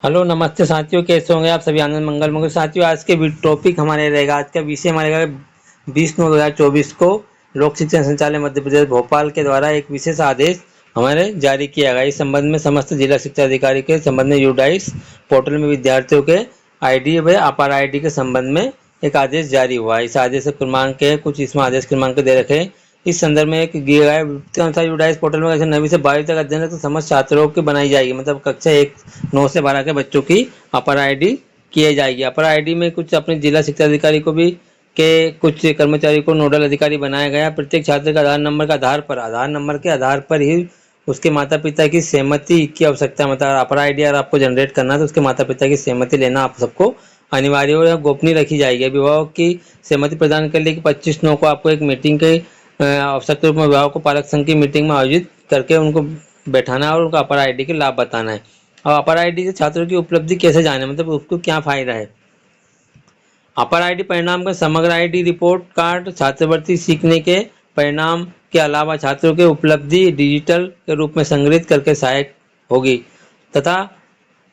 Hello नमस्ते साथियों, कैसे होंगे आप सभी? आनंद मंगल मंगल। साथियों, आज के टॉपिक हमारे रहेगा, आज का विषय हमारे रहेगा 20/9/2024 को लोक शिक्षण संचालय मध्य प्रदेश भोपाल के द्वारा एक विशेष आदेश हमारे जारी किया गया। इस संबंध में समस्त जिला शिक्षा अधिकारी के संबंध में यूडाइस पोर्टल में विद्यार्थियों के आईडी व अपार आईडी के संबंध में एक आदेश जारी हुआ। इस आदेश क्रमांक के कुछ इसमें आदेश क्रमांक दे रखे हैं। इस संदर्भ में एक दिया गया है अनुसार यूडाइस पोर्टल में 9वीं से 12वीं तक अध्ययनरत समस्त छात्रों की बनाई जाएगी, मतलब कक्षा 9 से 12 के बच्चों की अपर आईडी किए जाएगी। अपर आईडी में कुछ अपने जिला शिक्षा अधिकारी को भी के कुछ कर्मचारी को नोडल अधिकारी बनाया गया। प्रत्येक छात्र का आधार नंबर के आधार पर ही उसके माता पिता की सहमति की आवश्यकता है। मतलब अपर आईडी अगर आपको जनरेट करना है तो उसके माता पिता की सहमति लेना आप सबको अनिवार्य और गोपनीय रखी जाएगी। अभिभावक की सहमति प्रदान कर ली कि 25/9 को आपको एक मीटिंग के आवश्यक रूप में अभिभावक को पालक संघ की मीटिंग में आयोजित करके उनको बैठाना है और उनको अपर आईडी के लाभ बताना है। और अपर आईडी से छात्रों की उपलब्धि कैसे जाने, मतलब उसको क्या फायदा है। अपर आईडी परिणाम का समग्र आईडी रिपोर्ट कार्ड छात्रवृत्ति सीखने के परिणाम के अलावा छात्रों के उपलब्धि डिजिटल के रूप में संग्रहित करके सहायक होगी तथा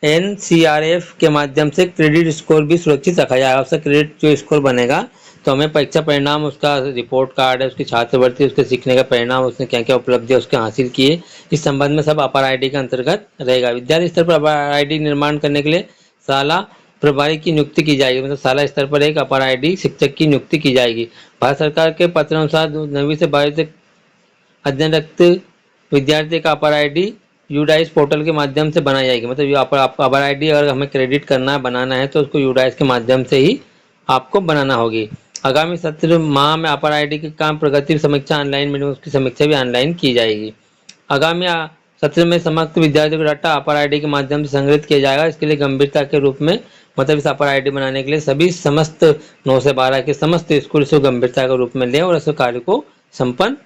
एनसीआरएफ के माध्यम से क्रेडिट स्कोर भी सुरक्षित रखा जाएगा। उसका क्रेडिट जो स्कोर बनेगा तो हमें परीक्षा परिणाम, उसका रिपोर्ट कार्ड है, उसकी छात्रवृत्ति, उसके सीखने का परिणाम, उसने क्या क्या उपलब्धि उसके हासिल किए, इस संबंध में सब अपर आईडी के अंतर्गत रहेगा। विद्यालय स्तर पर अपर आईडी निर्माण करने के लिए शाला प्रभारी की नियुक्ति की जाएगी, मतलब शाला स्तर पर एक अपर आईडी शिक्षक की नियुक्ति की जाएगी। भारत सरकार के पत्र अनुसार 9वीं से 12वीं तक अध्ययनरत विद्यार्थी का अपर आईडी यूडाइस पोर्टल के माध्यम से बनाई जाएगी। मतलब ये अपर आईडी अगर हमें क्रेडिट करना है, बनाना है तो उसको यूडाइस के माध्यम से ही आपको बनाना होगी। आगामी सत्र माह में अपर आईडी के काम प्रगति समीक्षा ऑनलाइन मीटिंग, उसकी समीक्षा भी ऑनलाइन की जाएगी। आगामी सत्र में समस्त विद्यार्थियों का डाटा अपर आईडी के माध्यम से संग्रहित किया जाएगा। इसके लिए गंभीरता के रूप में, मतलब इस अपर आईडी बनाने के लिए सभी समस्त 9 से 12 के समस्त स्कूल से गंभीरता के रूप में लें और इस कार्य को संपन्न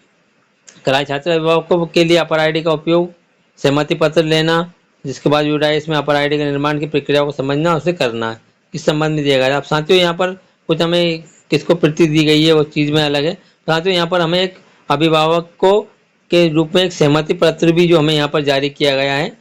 कराएं। छात्र अभिभावकों के लिए अपर आईडी का उपयोग, सहमति पत्र लेना, जिसके बाद यूडाइस में अपर आईडी के निर्माण की प्रक्रिया को समझना, उसे करना, इस संबंध में दिया गया है। अब साथियों यहाँ पर कुछ हमें किसको प्रति दी गई है वो चीज़ में अलग है। साथियों यहाँ पर हमें एक अभिभावक को के रूप में एक सहमति पत्र भी जो हमें यहाँ पर जारी किया गया है।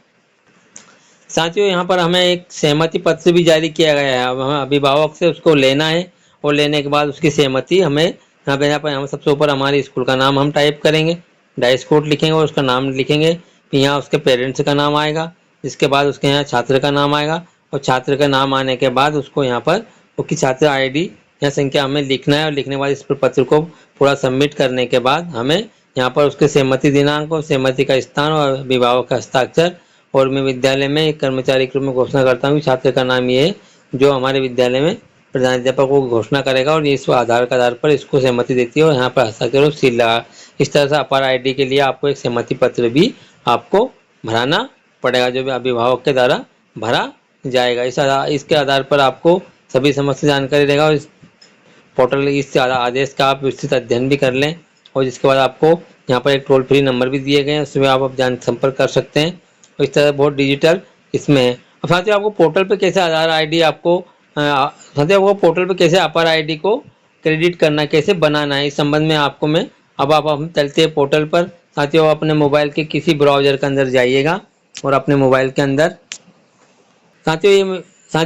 साथियों यहाँ पर हमें एक सहमति पत्र भी जारी किया गया है। अब हमें अभिभावक से उसको लेना है और लेने के बाद उसकी सहमति हमें यहाँ पर हम सबसे ऊपर हमारे स्कूल का नाम हम टाइप करेंगे, डाइस कोड लिखेंगे और उसका नाम लिखेंगे। फिर यहाँ उसके पेरेंट्स का नाम आएगा, जिसके बाद उसके यहाँ छात्र का नाम आएगा और छात्र का नाम आने के बाद उसको यहाँ पर उसकी छात्र आईडी या संख्या हमें लिखना है और लिखने के बाद इस पत्र को पूरा सबमिट करने के बाद हमें यहाँ पर उसके सहमति दिनांक और सहमति का स्थान और अभिभावक का हस्ताक्षर, और मैं विद्यालय में एक कर्मचारी के रूप में घोषणा करता हूँ छात्र का नाम ये है जो हमारे विद्यालय में प्रधानाध्यापक को घोषणा करेगा और इस आधार के आधार पर इसको सहमति देती है और यहाँ पर हस्ताक्षर और सील लगा। इस तरह से अपर आईडी के लिए आपको एक सहमति पत्र भी आपको भराना पड़ेगा, जो भी अभिभावक के द्वारा भरा जाएगा। इसके आधार पर आपको सभी समस्त जानकारी रहेगा और इस पोर्टल इस आदेश का आप विस्तृत अध्ययन भी कर लें। और जिसके बाद आपको यहाँ पर एक टोल फ्री नंबर भी दिए गए हैं, उसमें आप संपर्क कर सकते हैं। और इस तरह बहुत डिजिटल इसमें है। और साथियों आपको पोर्टल पे कैसे आधार आईडी आपको साथियों आपको पोर्टल पे कैसे अपर आईडी को क्रेडिट करना, कैसे बनाना है, इस संबंध में आपको मैं अब आप हम चलते हैं पोर्टल पर। साथियों अपने मोबाइल के किसी ब्राउजर के अंदर जाइएगा और अपने मोबाइल के अंदर साथियों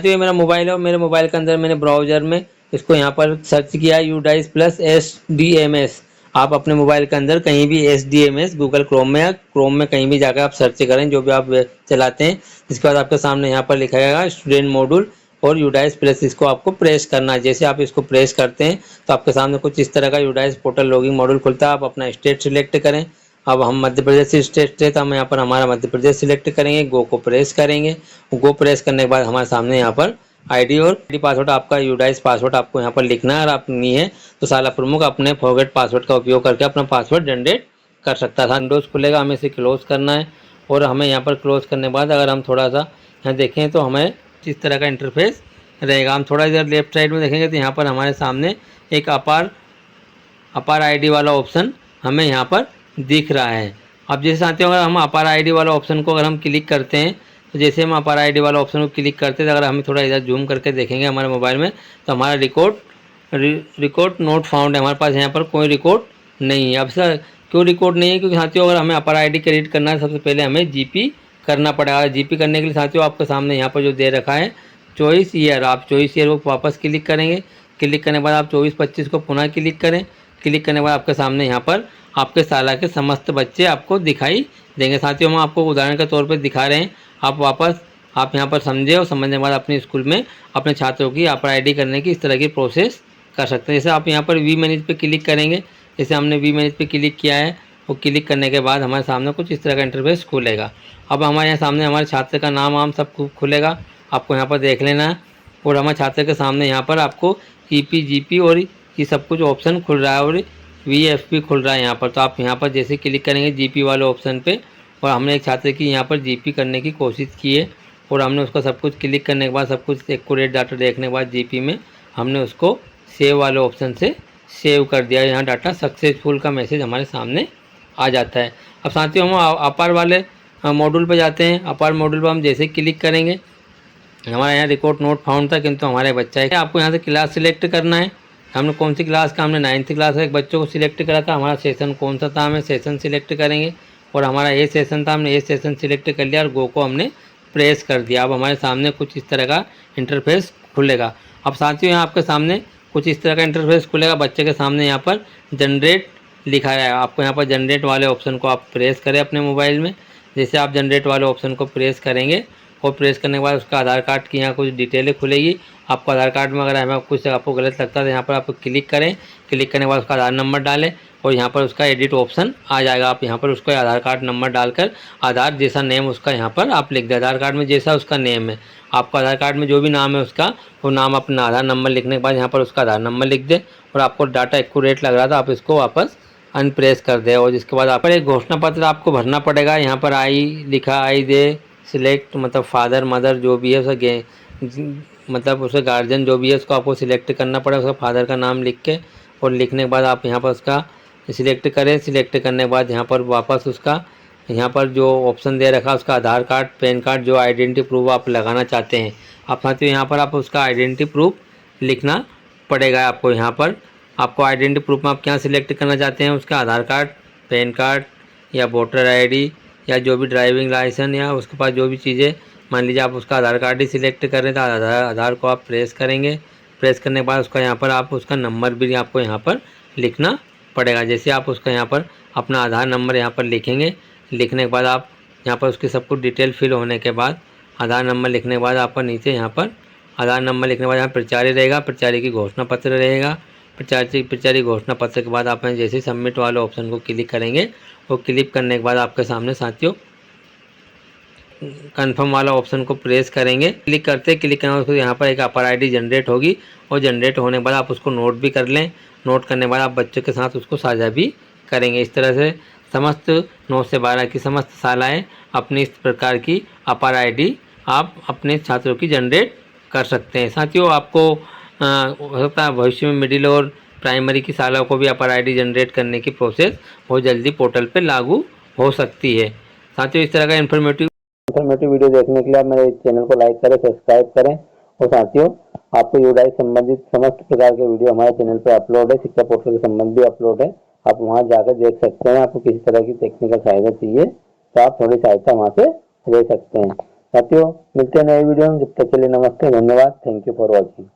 ये मेरा मोबाइल है और मेरे मोबाइल के अंदर मैंने ब्राउजर में इसको यहाँ पर सर्च किया यूडाइस प्लस SDMS। आप अपने मोबाइल के अंदर कहीं भी SDMS गूगल क्रोम में या क्रोम में कहीं भी जाकर आप सर्च करें, जो भी आप चलाते हैं। इसके बाद आपके सामने यहाँ पर लिखा जाएगा स्टूडेंट मॉड्यूल और यूडाइस प्लस, इसको आपको प्रेस करना है। जैसे आप इसको प्रेस करते हैं तो आपके सामने कुछ इस तरह का यूडाइस पोर्टल लॉगिंग मॉड्यूल खुलता है। आप अपना स्टेट सिलेक्ट करें। अब हम मध्य प्रदेश से स्टेट है तो हम यहाँ पर हमारा मध्य प्रदेश सिलेक्ट करेंगे, गो को प्रेस करेंगे। गो प्रेस करने के बाद हमारे सामने यहाँ पर आईडी और पासवर्ड, आपका यूडाइस पासवर्ड आपको यहाँ पर लिखना है। और आप नहीं है तो शाला प्रमुख अपने फॉरगेट पासवर्ड का उपयोग करके अपना पासवर्ड जनरेट कर सकता है। विंडोज खुलेगा, हमें इसे क्लोज करना है और हमें यहाँ पर क्लोज करने के बाद अगर हम थोड़ा सा यहाँ देखें तो हमें इस तरह का इंटरफेस रहेगा। हम थोड़ा इधर लेफ्ट साइड में देखेंगे तो यहाँ पर हमारे सामने एक अपार आईडी वाला ऑप्शन हमें यहाँ पर दिख रहा है। अब जैसे साथियों अगर हम अपार आईडी वाला ऑप्शन को अगर हम क्लिक करते हैं तो जैसे हम अपार आईडी वाला ऑप्शन को क्लिक करते हैं तो अगर हम थोड़ा इधर जूम करके देखेंगे हमारे मोबाइल में तो हमारा रिकॉर्ड नोट फाउंड है, हमारे पास यहाँ पर कोई रिकॉर्ड नहीं है। अब सर क्यों रिकॉर्ड नहीं है? क्योंकि साथियों अगर हमें अपार आईडी क्रेडिट करना है सबसे पहले हमें GP करना पड़ेगा। जीपी करने के लिए साथियों आपके सामने यहाँ पर जो दे रखा है चॉइस ईयर, आप चॉइस ईयर को वापस क्लिक करेंगे। क्लिक करने के बाद आप 24-25 को पुनः क्लिक करें। क्लिक करने के बाद आपके सामने यहाँ पर आपके साला के समस्त बच्चे आपको दिखाई देंगे। साथियों हम आपको उदाहरण के तौर पर दिखा रहे हैं, आप वापस आप यहाँ पर समझे और समझने के बाद अपने स्कूल में अपने छात्रों की यहाँ पर ID करने की इस तरह की प्रोसेस कर सकते हैं। जैसे आप यहाँ पर वी मैनेज पे क्लिक करेंगे, जैसे हमने वी मैनेज पे क्लिक किया है, वो क्लिक करने के बाद हमारे सामने कुछ इस तरह का इंटरफेस खुलेगा। अब हमारे यहाँ सामने हमारे छात्र का नाम सब खुलेगा, आपको यहाँ पर देख लेना है। और हमारे छात्र के सामने यहाँ पर आपको EP GP और ये सब कुछ ऑप्शन खुल रहा है और VFP खुल रहा है यहाँ पर। तो आप यहाँ पर जैसे क्लिक करेंगे GP वाले ऑप्शन पे, और हमने एक छात्र की यहाँ पर GP करने की कोशिश की है और हमने उसका सब कुछ क्लिक करने के बाद सब कुछ एक्यूरेट डाटा देखने के बाद GP में हमने उसको सेव वाले ऑप्शन से सेव कर दिया। यहाँ डाटा सक्सेसफुल का मैसेज हमारे सामने आ जाता है। अब साथियों हम अपार वाले मॉड्यूल पे जाते हैं। अपार मॉड्यूल पर हम जैसे क्लिक करेंगे, हमारे यहाँ रिकॉर्ड नोट फाउंड था किंतु हमारे बच्चा है। आपको यहाँ से क्लास सिलेक्ट करना है, हमने कौन सी क्लास का, हमने 9th क्लास का एक बच्चों को सिलेक्ट करा था। हमारा सेशन कौन सा था, हमें सेशन सिलेक्ट करेंगे और हमारा ए सेशन था, हमने ए सेशन सिलेक्ट कर लिया और गो को हमने प्रेस कर दिया। अब हमारे सामने कुछ इस तरह का इंटरफेस खुलेगा। अब साथियों यहाँ आपके सामने कुछ इस तरह का इंटरफेस खुलेगा। बच्चे के सामने यहाँ पर जनरेट लिखा है, आपको यहाँ पर जनरेट वाले ऑप्शन को आप प्रेस करें अपने मोबाइल में। जैसे आप जनरेट वाले ऑप्शन को प्रेस करेंगे और प्रेस करने के बाद उसका आधार कार्ड की यहाँ कुछ डिटेलें खुलेगी। आपको आधार कार्ड में अगर हमें कुछ आपको गलत लगता है तो यहाँ पर आप क्लिक करें। क्लिक करने के बाद उसका आधार नंबर डालें और यहाँ पर उसका एडिट ऑप्शन आ जाएगा। आप यहाँ पर उसको आधार कार्ड नंबर डालकर आधार जैसा नेम उसका यहाँ पर आप लिख दें। आधार कार्ड में जैसा उसका नेम है, आपको आधार कार्ड में जो भी नाम है उसका वो नाम अपना आधार नंबर लिखने के बाद यहाँ पर उसका आधार नंबर लिख दें और आपको डाटा एक्यूरेट लग रहा था आप इसको वापस अनप्रेस कर दें। और जिसके बाद आप पर एक घोषणा पत्र आपको भरना पड़ेगा। यहाँ पर आई लिखा, आई दे सिलेक्ट मतलब फादर मदर जो भी है उसका मतलब उसका गार्जियन जो भी है उसको आपको सिलेक्ट करना पड़ेगा। उसका फादर का नाम लिख के और लिखने के बाद आप यहाँ पर उसका सिलेक्ट करें। सिलेक्ट करने के बाद यहाँ पर वापस उसका यहाँ पर जो ऑप्शन दे रखा है उसका आधार कार्ड, पैन कार्ड जो आइडेंटिटी प्रूफ आप लगाना चाहते हैं आप साथियों यहाँ पर आप उसका आइडेंटिटी प्रूफ लिखना पड़ेगा। आपको यहाँ पर आपको आइडेंटिटी प्रूफ में आप क्या सिलेक्ट करना चाहते हैं, उसका आधार कार्ड, पैन कार्ड या वोटर ID या जो भी ड्राइविंग लाइसेंस या उसके पास जो भी चीज़ें, मान लीजिए आप उसका आधार कार्ड ही सिलेक्ट करें तो आधार को आप प्रेस करेंगे। प्रेस करने के बाद उसका यहाँ पर आप उसका नंबर भी आपको यहाँ पर लिखना पड़ेगा। जैसे आप उसका यहाँ पर अपना आधार नंबर यहाँ पर लिखेंगे, लिखने के बाद आप यहाँ पर उसकी सब कुछ डिटेल फिल होने के बाद आधार नंबर लिखने के बाद आप नीचे यहाँ पर आधार नंबर लिखने के बाद यहाँ प्रचारी रहेगा, प्रचारी की घोषणा पत्र रहेगा। प्रचारी घोषणा पत्र के बाद आप जैसे सबमिट वाले ऑप्शन को क्लिक करेंगे और क्लिक करने के बाद आपके सामने साथियों कंफर्म वाला ऑप्शन को प्रेस करेंगे। क्लिक करने उसको यहाँ पर एक अपर ID जनरेट होगी और जनरेट होने के बाद आप उसको नोट भी कर लें। नोट करने के बाद आप बच्चों के साथ उसको साझा भी करेंगे। इस तरह से समस्त 9 से 12 की समस्त शालाएँ अपनी इस प्रकार की अपर ID आप अपने छात्रों की जनरेट कर सकते हैं। साथियों आपको हो सकता है भविष्य में मिडिल और प्राइमरी की शालाओं को भी अपर ID जनरेट करने की प्रोसेस बहुत जल्दी पोर्टल पे लागू हो सकती है। साथियों इस तरह का इन्फॉर्मेटिव वीडियो देखने के लिए आप मेरे चैनल को लाइक करें, सब्सक्राइब करें। और साथियों आपको यूडाई संबंधित समस्त प्रकार के वीडियो हमारे चैनल पर अपलोड है, शिक्षा पोर्टल के संबंध भी अपलोड है, आप वहाँ जाकर देख सकते हैं। आपको किसी तरह की टेक्निकल सहायता चाहिए तो आप थोड़ी सहायता वहाँ से ले सकते हैं। साथियों मिलते हैं नए वीडियो में, जब तक के लिए नमस्ते, धन्यवाद, थैंक यू फॉर वॉचिंग।